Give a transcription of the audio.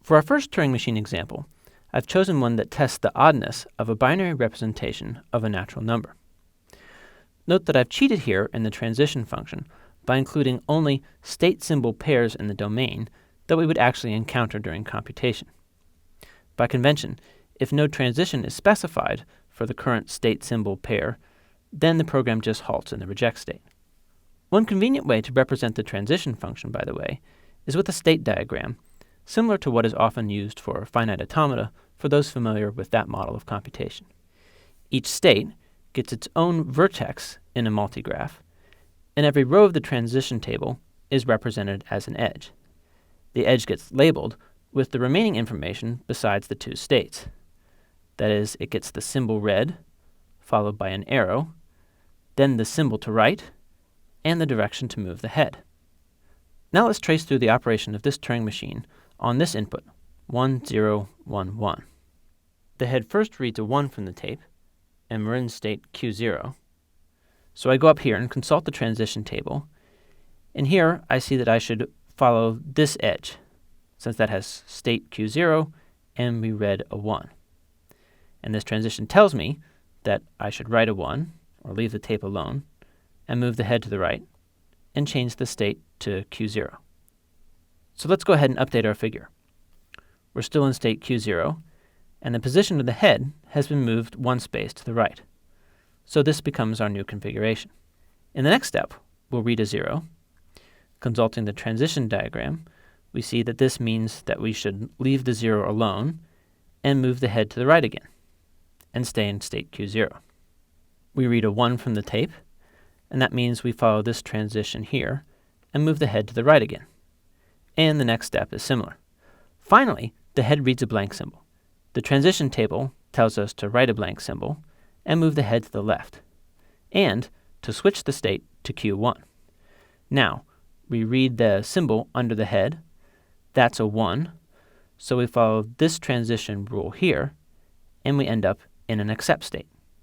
For our first Turing machine example, I've chosen one that tests the oddness of a binary representation of a natural number. Note that I've cheated here in the transition function by including only state symbol pairs in the domain that we would actually encounter during computation. By convention, if no transition is specified for the current state symbol pair, then the program just halts in the reject state. One convenient way to represent the transition function, by the way, is with a state diagram, similar to what is often used for finite automata for those familiar with that model of computation. Each state gets its own vertex in a multigraph, and every row of the transition table is represented as an edge. The edge gets labeled with the remaining information besides the two states. That is, it gets the symbol red, followed by an arrow, then the symbol to write, and the direction to move the head. Now let's trace through the operation of this Turing machine on this input, 1, 0, 1, 1. The head first reads a 1 from the tape, and we're in state Q0. So I go up here and consult the transition table, and here I see that I should follow this edge, since that has state Q0 and we read a 1. And this transition tells me that I should write a 1, or leave the tape alone, and move the head to the right, and change the state to Q0. So let's go ahead and update our figure. We're still in state Q0, and the position of the head has been moved one space to the right. So this becomes our new configuration. In the next step, we'll read a 0. Consulting the transition diagram, we see that this means that we should leave the 0 alone and move the head to the right again, and stay in state Q0. We read a 1 from the tape, and that means we follow this transition here and move the head to the right again. And the next step is similar. Finally, the head reads a blank symbol. The transition table tells us to write a blank symbol and move the head to the left, and to switch the state to Q1. Now, we read the symbol under the head. That's a 1, so we follow this transition rule here, and we end up in an accept state.